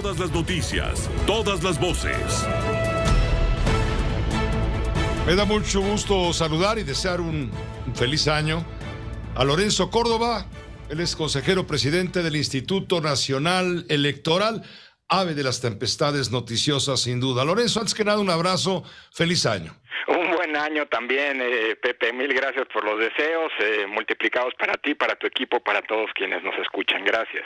Todas las noticias, todas las voces. Me da mucho gusto saludar y desear un feliz año a Lorenzo Córdoba. Él es consejero presidente del Instituto Nacional Electoral, ave de las tempestades noticiosas sin duda. Lorenzo, antes que nada, un abrazo, feliz año. Un buen año también, Pepe, mil gracias por los deseos, multiplicados para ti, para tu equipo, para todos quienes nos escuchan. Gracias.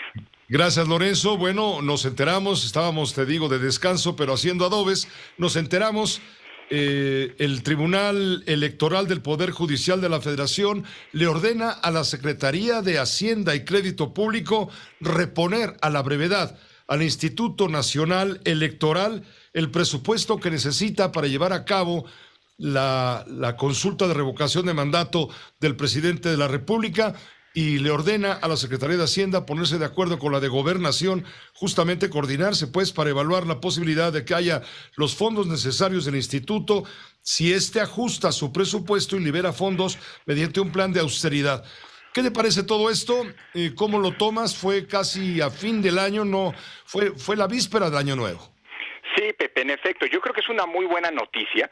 Gracias, Lorenzo. Bueno, nos enteramos, estábamos, te digo, de descanso, pero haciendo adobes, nos enteramos. El Tribunal Electoral del Poder Judicial de la Federación le ordena a la Secretaría de Hacienda y Crédito Público reponer a la brevedad al Instituto Nacional Electoral el presupuesto que necesita para llevar a cabo la consulta de revocación de mandato del presidente de la República, y le ordena a la Secretaría de Hacienda ponerse de acuerdo con la de Gobernación, justamente coordinarse pues para evaluar la posibilidad de que haya los fondos necesarios del instituto, si éste ajusta su presupuesto y libera fondos mediante un plan de austeridad. ¿Qué te parece todo esto? ¿Cómo lo tomas? Fue casi a fin del año, no fue la víspera del Año Nuevo. Sí, Pepe, en efecto, yo creo que es una muy buena noticia.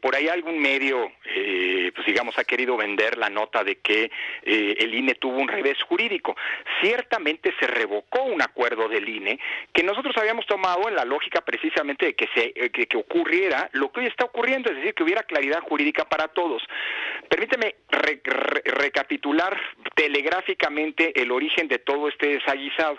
Por ahí algún medio, pues digamos, ha querido vender la nota de que el INE tuvo un revés jurídico. Ciertamente se revocó un acuerdo del INE que nosotros habíamos tomado en la lógica precisamente de que ocurriera lo que hoy está ocurriendo, es decir, que hubiera claridad jurídica para todos. Permíteme recapitular telegráficamente el origen de todo este desaguisado.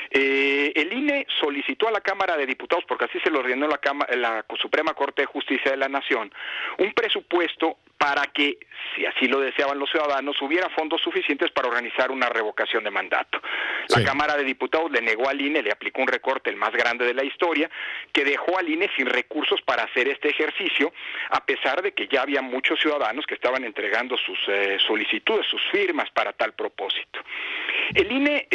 El INE solicitó a la Cámara de Diputados, porque así se lo ordenó la Suprema Corte de Justicia de la Nación, un presupuesto para que, si así lo deseaban los ciudadanos, hubiera fondos suficientes para organizar una revocación de mandato. La Cámara de Diputados le negó al INE, le aplicó un recorte, el más grande de la historia, que dejó al INE sin recursos para hacer este ejercicio, a pesar de que ya había muchos ciudadanos que estaban entregando sus solicitudes, sus firmas para tal propósito. El INE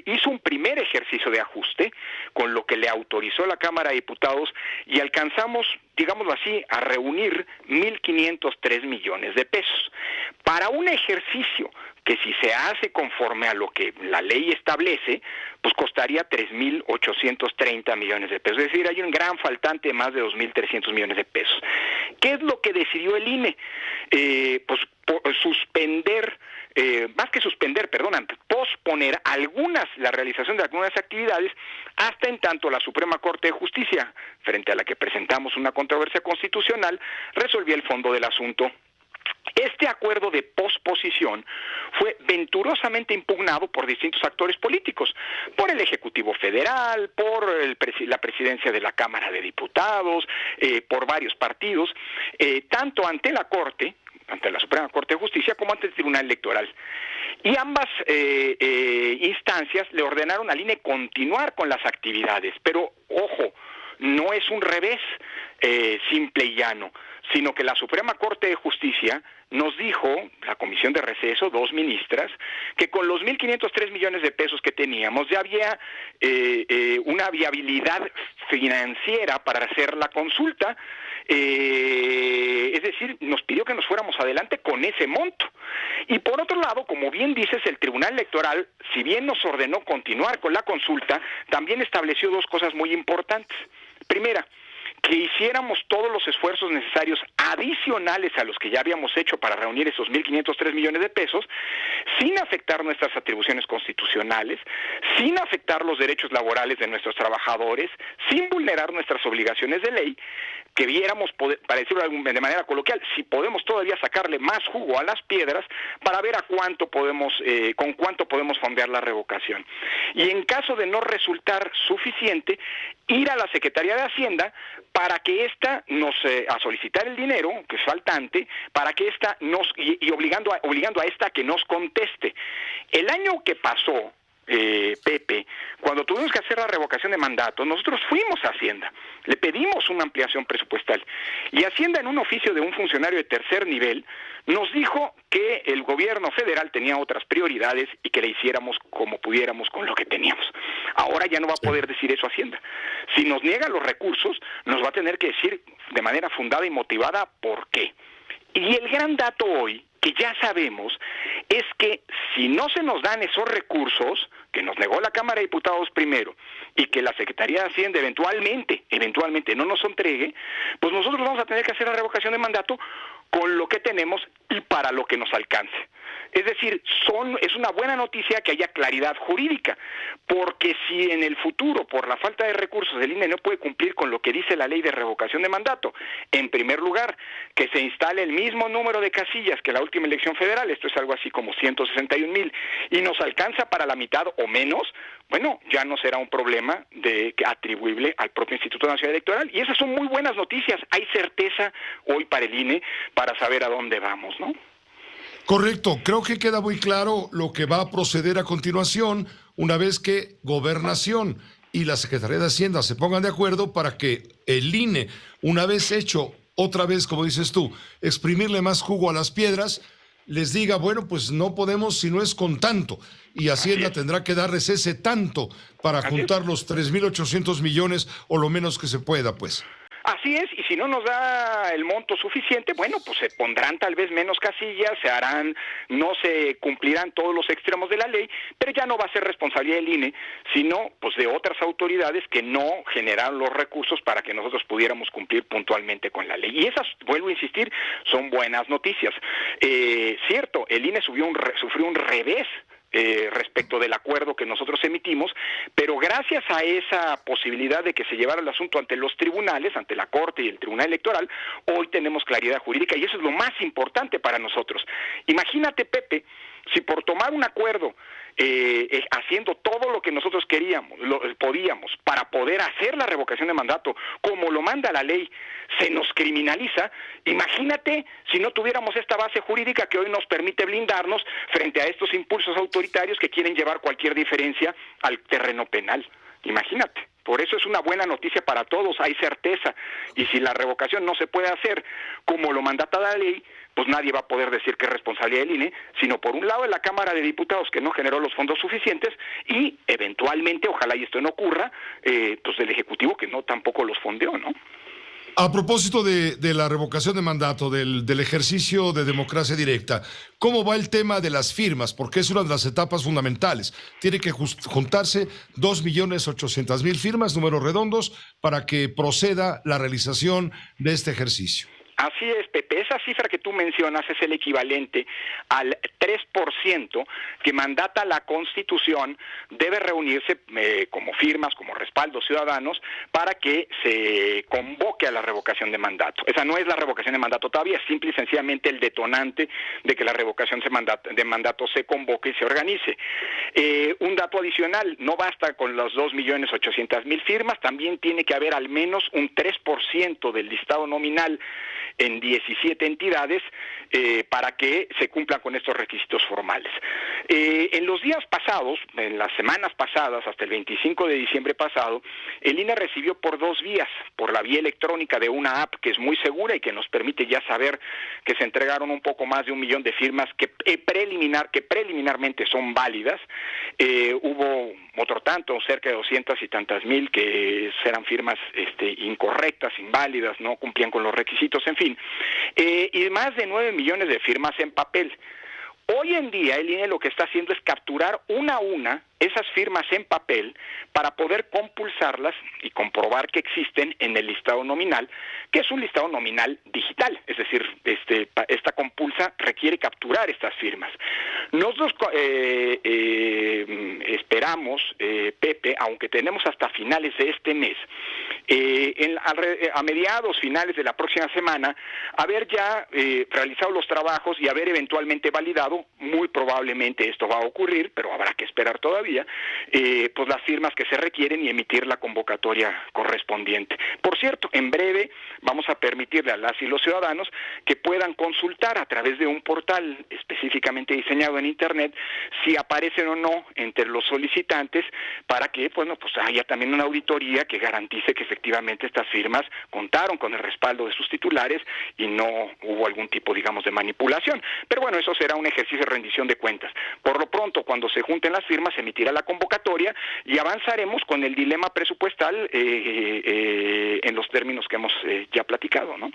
hizo un primer ejercicio de ajuste, con lo que le autorizó la Cámara de Diputados, y alcanzamos, digámoslo así, a reunir 1.503 millones de pesos. Para un ejercicio que, si se hace conforme a lo que la ley establece, pues costaría 3.830 millones de pesos. Es decir, hay un gran faltante de más de 2.300 millones de pesos. ¿Qué es lo que decidió el INE? Posponer la realización de algunas actividades hasta en tanto la Suprema Corte de Justicia, frente a la que presentamos una controversia constitucional, resolvía el fondo del asunto. Este acuerdo de posposición fue venturosamente impugnado por distintos actores políticos, por el Ejecutivo Federal, por la presidencia de la Cámara de Diputados, por varios partidos, tanto ante la Corte, ante la Suprema Corte de Justicia, como ante el Tribunal Electoral. Y ambas instancias le ordenaron al INE continuar con las actividades, pero ojo, no es un revés simple y llano, sino que la Suprema Corte de Justicia nos dijo, la Comisión de Receso, 2 ministras, que con los 1.503 millones de pesos que teníamos ya había una viabilidad financiera para hacer la consulta. Es decir, nos pidió que nos fuéramos adelante con ese monto. Y por otro lado, como bien dices, el Tribunal Electoral, si bien nos ordenó continuar con la consulta, también estableció 2 cosas muy importantes. Primera, que hiciéramos todos los esfuerzos necesarios adicionales a los que ya habíamos hecho para reunir esos 1.503 millones de pesos, sin afectar nuestras atribuciones constitucionales, sin afectar los derechos laborales de nuestros trabajadores, sin vulnerar nuestras obligaciones de ley, que viéramos, para decirlo de manera coloquial, si podemos todavía sacarle más jugo a las piedras para ver con cuánto podemos fondear la revocación. Y en caso de no resultar suficiente, ir a la Secretaría de Hacienda para que ésta a solicitar el dinero, que es faltante, para que ésta obligando a ésta a que nos conteste. El año que pasó, Pepe, cuando tuvimos que hacer la revocación de mandato, nosotros fuimos a Hacienda, le pedimos una ampliación presupuestal, y Hacienda, en un oficio de un funcionario de tercer nivel, nos dijo que el gobierno federal tenía otras prioridades y que le hiciéramos como pudiéramos con lo que teníamos. Ahora ya no va a poder decir eso Hacienda. Si nos niega los recursos, nos va a tener que decir de manera fundada y motivada por qué. Y el gran dato hoy, que ya sabemos, es que si no se nos dan esos recursos, que nos negó la Cámara de Diputados primero, y que la Secretaría de Hacienda eventualmente no nos entregue, pues nosotros vamos a tener que hacer la revocación de mandato con lo que tenemos y para lo que nos alcance. Es decir, es una buena noticia que haya claridad jurídica, porque si en el futuro, por la falta de recursos, el INE no puede cumplir con lo que dice la ley de revocación de mandato, en primer lugar, que se instale el mismo número de casillas que la última elección federal, esto es algo así como 161,000, y nos alcanza para la mitad o menos, bueno, ya no será un problema atribuible al propio Instituto Nacional Electoral, y esas son muy buenas noticias. Hay certeza hoy para el INE para saber a dónde vamos, ¿no? Correcto, creo que queda muy claro lo que va a proceder a continuación una vez que Gobernación y la Secretaría de Hacienda se pongan de acuerdo para que el INE, una vez hecho, otra vez, como dices tú, exprimirle más jugo a las piedras, les diga, bueno, pues no podemos si no es con tanto, y Hacienda tendrá que darles ese tanto para juntar los 3,800 millones o lo menos que se pueda, pues. Así es, y si no nos da el monto suficiente, bueno, pues se pondrán tal vez menos casillas, no se cumplirán todos los extremos de la ley, pero ya no va a ser responsabilidad del INE, sino pues de otras autoridades que no generaron los recursos para que nosotros pudiéramos cumplir puntualmente con la ley. Y esas, vuelvo a insistir, son buenas noticias. Cierto, el INE sufrió un revés respecto del acuerdo que nosotros emitimos, pero gracias a esa posibilidad de que se llevara el asunto ante los tribunales, ante la Corte y el Tribunal Electoral, hoy tenemos claridad jurídica y eso es lo más importante para nosotros. Imagínate, Pepe, si por tomar un acuerdo haciendo todo lo que nosotros podíamos para poder hacer la revocación de mandato como lo manda la ley, se nos criminaliza, imagínate si no tuviéramos esta base jurídica que hoy nos permite blindarnos frente a estos impulsos autoritarios que quieren llevar cualquier diferencia al terreno penal. Imagínate. Por eso es una buena noticia para todos, hay certeza, y si la revocación no se puede hacer como lo mandata la ley, pues nadie va a poder decir que es responsabilidad del INE, sino por un lado de la Cámara de Diputados que no generó los fondos suficientes y eventualmente, ojalá y esto no ocurra, pues del Ejecutivo que no tampoco los fondeó, ¿no? A propósito de la revocación de mandato, del ejercicio de democracia directa, ¿cómo va el tema de las firmas? Porque es una de las etapas fundamentales. Tiene que juntarse 2,800,000 firmas, números redondos, para que proceda la realización de este ejercicio. Así es, Pepe, esa cifra que tú mencionas es el equivalente al 3% que mandata la Constitución, debe reunirse como firmas, como respaldos ciudadanos, para que se convoque a la revocación de mandato. Esa no es la revocación de mandato todavía, es simple y sencillamente el detonante de que la revocación de mandato se convoque y se organice. Un dato adicional, no basta con los 2,800,000 firmas, también tiene que haber al menos un 3% del listado nominal en 17 entidades para que se cumplan con estos requisitos formales. En los días pasados, en las semanas pasadas, hasta el 25 de diciembre pasado, el INE recibió por dos vías, por la vía electrónica de una app que es muy segura y que nos permite ya saber que se entregaron un poco más de 1 millón de firmas que preliminarmente son válidas. Hubo otro tanto, cerca de 200 y tantas mil que eran firmas incorrectas, inválidas, no cumplían con los requisitos, en fin, y más de 9 millones de firmas en papel. Hoy en día el INE lo que está haciendo es capturar una a una esas firmas en papel para poder compulsarlas y comprobar que existen en el listado nominal, que es un listado nominal digital, es decir, esta compulsa requiere capturar estas firmas. Nosotros esperamos, Pepe, aunque tenemos hasta finales de este mes, a mediados, finales de la próxima semana, haber ya realizado los trabajos y haber eventualmente validado, muy probablemente esto va a ocurrir, pero habrá que esperar todavía, pues las firmas que se requieren y emitir la convocatoria correspondiente. Por cierto, en breve vamos a permitirle a las y los ciudadanos que puedan consultar a través de un portal específicamente diseñado en Internet si aparecen o no entre los solicitantes para que, bueno, pues haya también una auditoría que garantice que efectivamente estas firmas contaron con el respaldo de sus titulares y no hubo algún tipo, digamos, de manipulación. Pero bueno, eso será un ejercicio de rendición de cuentas. Por lo pronto, cuando se junten las firmas, se emitirá la convocatoria y avanzaremos con el dilema presupuestal en los términos que hemos ya platicado, ¿no?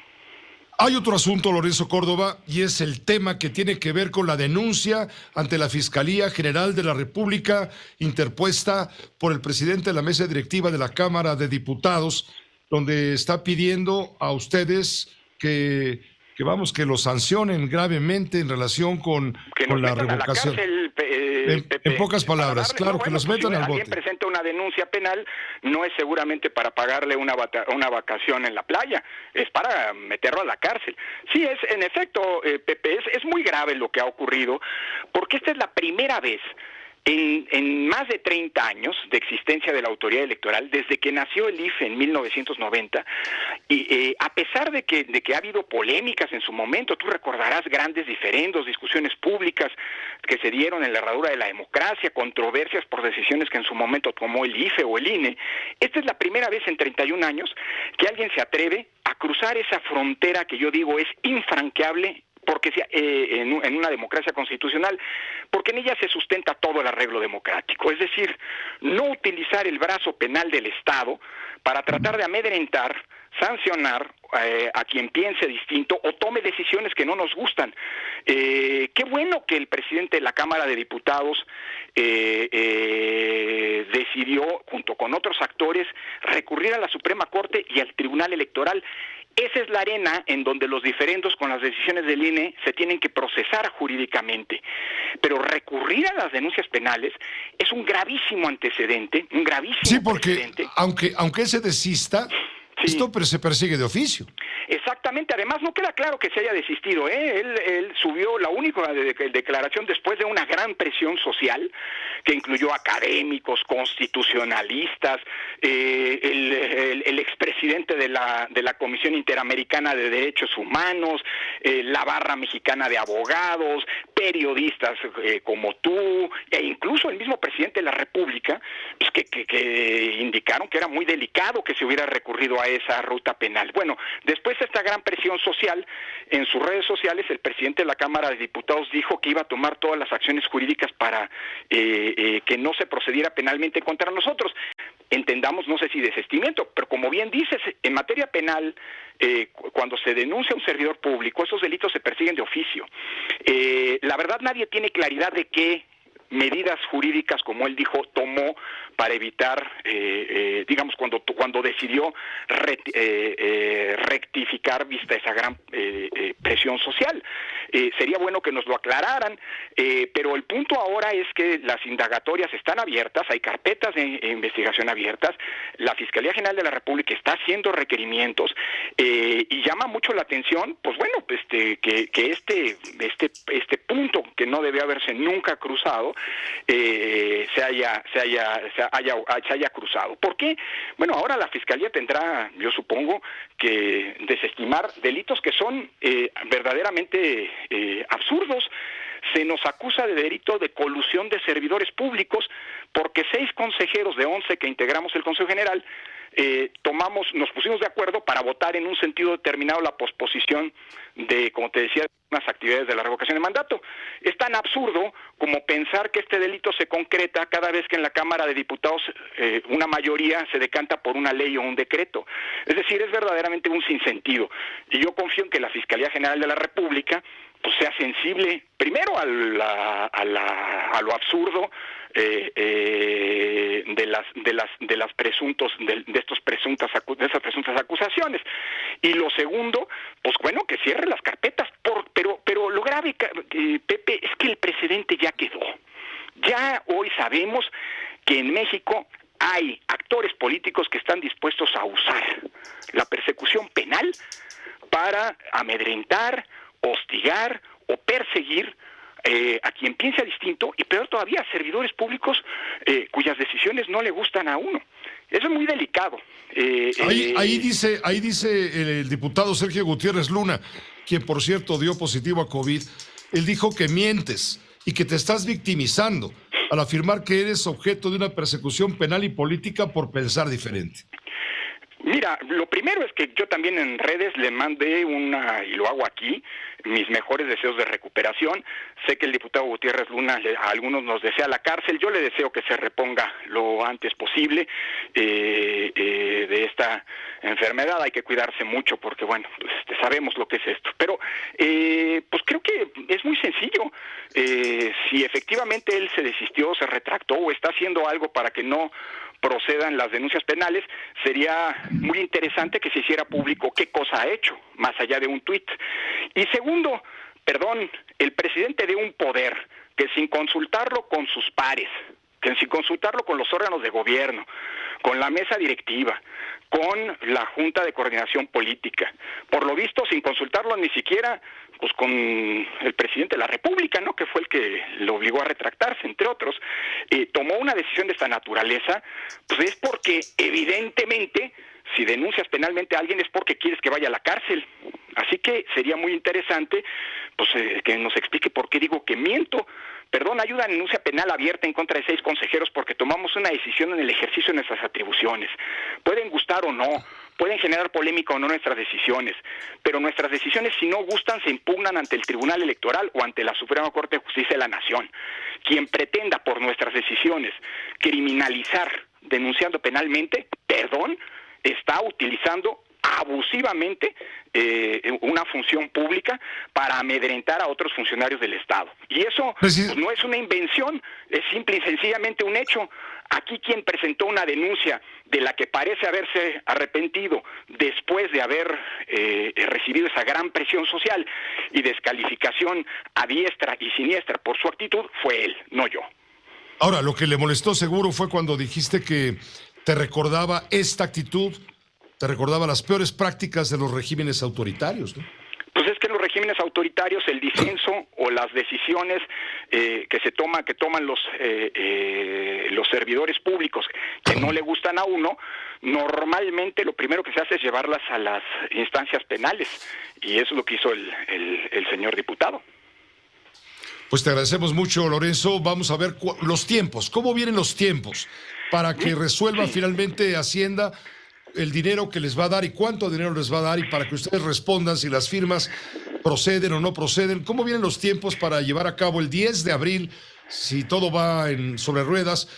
Hay otro asunto, Lorenzo Córdoba, y es el tema que tiene que ver con la denuncia ante la Fiscalía General de la República interpuesta por el presidente de la mesa directiva de la Cámara de Diputados, donde está pidiendo a ustedes que los sancionen gravemente en relación con la revocación. En pocas palabras, claro, que los metan al bote. Si alguien presenta una denuncia penal, no es seguramente para pagarle una vacación en la playa, es para meterlo a la cárcel. Sí, en efecto, Pepe, es muy grave lo que ha ocurrido, porque esta es la primera vez en más de 30 años de existencia de la autoridad electoral, desde que nació el IFE en 1990, y a pesar de que ha habido polémicas en su momento, tú recordarás grandes diferendos, discusiones públicas que se dieron en la herradura de la democracia, controversias por decisiones que en su momento tomó el IFE o el INE, esta es la primera vez en 31 años que alguien se atreve a cruzar esa frontera que yo digo es infranqueable, porque en una democracia constitucional, porque en ella se sustenta todo el arreglo democrático, es decir, no utilizar el brazo penal del Estado para tratar de amedrentar, sancionar a quien piense distinto o tome decisiones que no nos gustan. Qué bueno que el presidente de la Cámara de Diputados decidió, junto con otros actores, recurrir a la Suprema Corte y al Tribunal Electoral. Esa es la arena en donde los diferendos con las decisiones del INE se tienen que procesar jurídicamente. Pero recurrir a las denuncias penales es un gravísimo antecedente, un gravísimo Sí, porque precedente. aunque se desista, Sí. esto se persigue de oficio. Exactamente, además no queda claro que se haya desistido, Él subió la única declaración después de una gran presión social que incluyó académicos, constitucionalistas, el expresidente de la Comisión Interamericana de Derechos Humanos, la barra mexicana de abogados, periodistas como tú, e incluso el mismo presidente de la República, pues que indicaron que era muy delicado que se hubiera recurrido a esa ruta penal. Bueno, después de esta gran presión social, en sus redes sociales el presidente de la Cámara de Diputados dijo que iba a tomar todas las acciones jurídicas para que no se procediera penalmente contra nosotros. Entendamos, no sé si desistimiento, pero como bien dices, en materia penal, cuando se denuncia a un servidor público, esos delitos se persiguen de oficio. La verdad, nadie tiene claridad de qué medidas jurídicas, como él dijo, tomó para evitar, digamos, cuando decidió rectificar vista esa gran presión social. Sería bueno que nos lo aclararan, pero el punto ahora es que las indagatorias están abiertas, hay carpetas de investigación abiertas, la Fiscalía General de la República está haciendo requerimientos, y llama mucho la atención, pues bueno, que este punto que no debe haberse nunca cruzado, se haya cruzado. ¿Por qué? Bueno, ahora la Fiscalía tendrá, yo supongo, que desestimar delitos que son verdaderamente absurdos. Se nos acusa de delito de colusión de servidores públicos porque 6 consejeros de 11 que integramos el Consejo General nos pusimos de acuerdo para votar en un sentido determinado la posposición de, como te decía, unas actividades de la revocación de mandato. Es tan absurdo como pensar que este delito se concreta cada vez que en la Cámara de Diputados una mayoría se decanta por una ley o un decreto. Es decir, es verdaderamente un sinsentido. Y yo confío en que la Fiscalía General de la República pues sea sensible primero a lo absurdo de esas presuntas acusaciones, y lo segundo, pues bueno, que cierre las carpetas. Pero lo grave, Pepe, es que el precedente ya quedó. Ya hoy sabemos que en México hay actores políticos que están dispuestos a usar la persecución penal para amedrentar, hostigar o perseguir a quien piensa distinto, y peor todavía, a servidores públicos cuyas decisiones no le gustan a uno. Eso es muy delicado. Ahí dice el diputado Sergio Gutiérrez Luna, quien por cierto dio positivo a COVID, él dijo que mientes y que te estás victimizando al afirmar que eres objeto de una persecución penal y política por pensar diferente. Mira, lo primero es que yo también en redes le mandé y lo hago aquí, mis mejores deseos de recuperación. Sé que el diputado Gutiérrez Luna a algunos nos desea la cárcel, yo le deseo que se reponga lo antes posible de esta enfermedad. Hay que cuidarse mucho porque, bueno, pues sabemos lo que es esto. Pero, pues creo que es muy sencillo. Si efectivamente él se desistió, se retractó o está haciendo algo para que no procedan las denuncias penales, sería muy interesante que se hiciera público qué cosa ha hecho, más allá de un tuit. Y segundo, el presidente de un poder que sin consultarlo con sus pares, que sin consultarlo con los órganos de gobierno, con la mesa directiva, con la Junta de Coordinación Política, por lo visto sin consultarlo ni siquiera pues con el presidente de la República, ¿no?, que fue el que lo obligó a retractarse, entre otros, tomó una decisión de esta naturaleza, pues es porque evidentemente si denuncias penalmente a alguien es porque quieres que vaya a la cárcel. Así que sería muy interesante pues que nos explique por qué digo que miento. Hay una denuncia penal abierta en contra de 6 consejeros porque tomamos una decisión en el ejercicio de nuestras atribuciones. Pueden gustar o no, pueden generar polémica o no nuestras decisiones, pero nuestras decisiones, si no gustan, se impugnan ante el Tribunal Electoral o ante la Suprema Corte de Justicia de la Nación. Quien pretenda por nuestras decisiones criminalizar denunciando penalmente, está utilizando abusivamente una función pública para amedrentar a otros funcionarios del Estado. Y eso pues, no es una invención, es simple y sencillamente un hecho. Aquí quien presentó una denuncia de la que parece haberse arrepentido después de haber recibido esa gran presión social y descalificación a diestra y siniestra por su actitud fue él, no yo. Ahora, lo que le molestó seguro fue cuando dijiste que te recordaba esta actitud, te recordaba las peores prácticas de los regímenes autoritarios, ¿no? Pues es que en los regímenes autoritarios el disenso o las decisiones que toman los servidores públicos que no le gustan a uno, normalmente lo primero que se hace es llevarlas a las instancias penales, y eso es lo que hizo el señor diputado. Pues te agradecemos mucho, Lorenzo. Vamos a ver los tiempos. ¿Cómo vienen los tiempos para que resuelva finalmente Hacienda el dinero que les va a dar y cuánto dinero les va a dar, y para que ustedes respondan si las firmas proceden o no proceden? ¿Cómo vienen los tiempos para llevar a cabo el 10 de abril, si todo va sobre ruedas,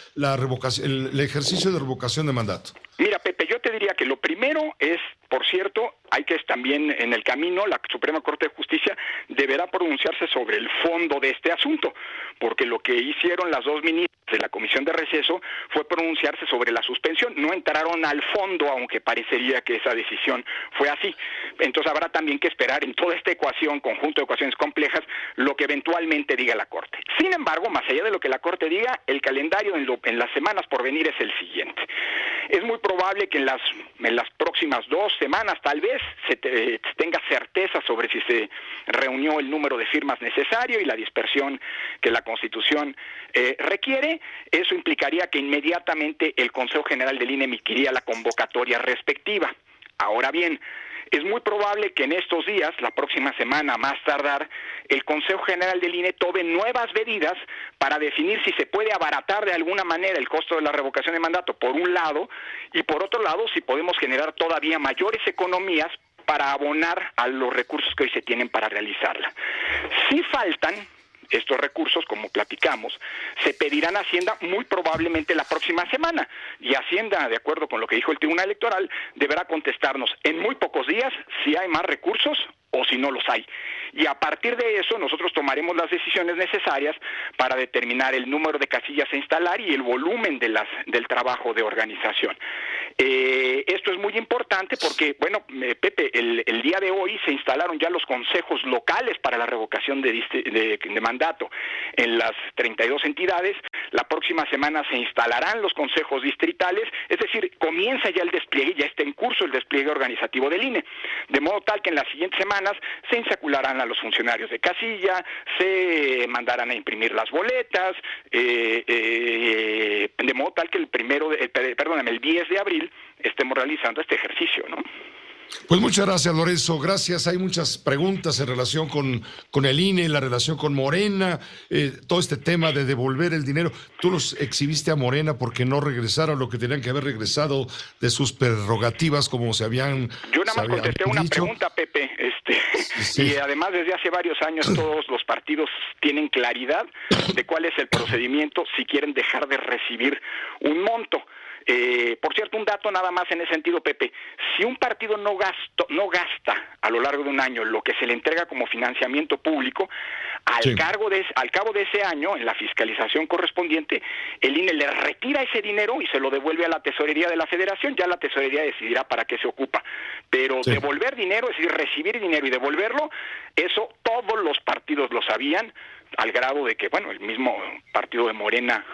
el ejercicio de revocación de mandato? Mira, Pepe, yo te diría que lo primero es, por cierto, hay que también en el camino, la Suprema Corte de Justicia deberá pronunciarse sobre el fondo de este asunto, porque lo que hicieron las 2 ministras de la Comisión de Receso fue pronunciarse sobre la suspensión, no entraron al fondo, aunque parecería que esa decisión fue así. Entonces habrá también que esperar en toda esta ecuación, conjunto de ecuaciones complejas, lo que eventualmente diga la Corte. Sin embargo, más allá de lo que la Corte diga, el calendario en las semanas por venir es el siguiente. Es muy probable que en las próximas 2 semanas tal vez se tenga certeza sobre si se reunió el número de firmas necesario y la dispersión que la Constitución requiere. Eso implicaría que inmediatamente el Consejo General del INE emitiría la convocatoria respectiva. Ahora bien, es muy probable que en estos días, la próxima semana más tardar, el Consejo General del INE tome nuevas medidas para definir si se puede abaratar de alguna manera el costo de la revocación de mandato, por un lado, y por otro lado, si podemos generar todavía mayores economías para abonar a los recursos que hoy se tienen para realizarla. Si faltan estos recursos, como platicamos, se pedirán a Hacienda muy probablemente la próxima semana, y Hacienda, de acuerdo con lo que dijo el Tribunal Electoral, deberá contestarnos en muy pocos días si hay más recursos o si no los hay. Y a partir de eso nosotros tomaremos las decisiones necesarias para determinar el número de casillas a instalar y el volumen del trabajo de organización. Esto es muy importante porque, bueno, Pepe, el día de hoy se instalaron ya los consejos locales para la revocación de mandato en las 32 entidades. La próxima semana se instalarán los consejos distritales, es decir, comienza ya el despliegue, ya está en curso el despliegue organizativo del INE, de modo tal que en las siguientes semanas se insacularán a los funcionarios de casilla, se mandarán a imprimir las boletas, de modo tal que el 10 de abril estemos realizando este ejercicio, ¿no? Pues muchas gracias, Lorenzo. Gracias. Hay muchas preguntas en relación con el INE, la relación con Morena, todo este tema de devolver el dinero. Tú los exhibiste a Morena porque no regresaron lo que tenían que haber regresado de sus prerrogativas como se habían Yo nada más contesté una pregunta, Pepe. Sí. Y además desde hace varios años todos los partidos tienen claridad de cuál es el procedimiento si quieren dejar de recibir un monto. Por cierto, un dato nada más en ese sentido, Pepe. Si un partido no gasta a lo largo de un año lo que se le entrega como financiamiento público, al cabo de ese año, en la fiscalización correspondiente, el INE le retira ese dinero y se lo devuelve a la tesorería de la Federación. Ya la tesorería decidirá para qué se ocupa. Pero devolver dinero, es decir, recibir dinero y devolverlo, eso todos los partidos lo sabían, al grado de que, bueno, el mismo partido de Morena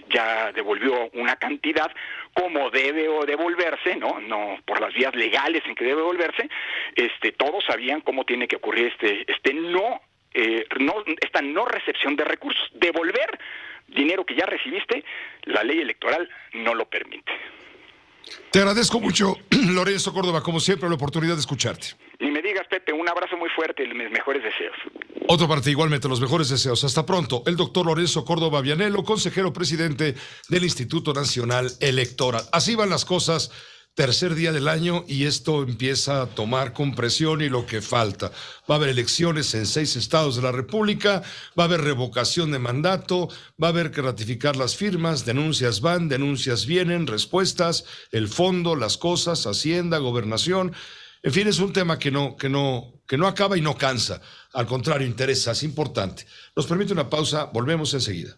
ya devolvió una cantidad como debe o devolverse, no por las vías legales en que debe devolverse. Todos sabían cómo tiene que ocurrir esta no recepción de recursos. Devolver dinero que ya recibiste, la ley electoral no lo permite. Te agradezco mucho, Lorenzo Córdoba, como siempre, la oportunidad de escucharte. Ni me digas, Pepe, un abrazo muy fuerte y mis mejores deseos. Otra parte, igualmente, los mejores deseos. Hasta pronto. El doctor Lorenzo Córdoba Vianello, consejero presidente del Instituto Nacional Electoral. Así van las cosas. Tercer día del año y esto empieza a tomar compresión y lo que falta. Va a haber elecciones en 6 estados de la República, va a haber revocación de mandato, va a haber que ratificar las firmas, denuncias van, denuncias vienen, respuestas, el fondo, las cosas, Hacienda, Gobernación. En fin, es un tema que no acaba y no cansa. Al contrario, interesa, es importante. Nos permite una pausa, volvemos enseguida.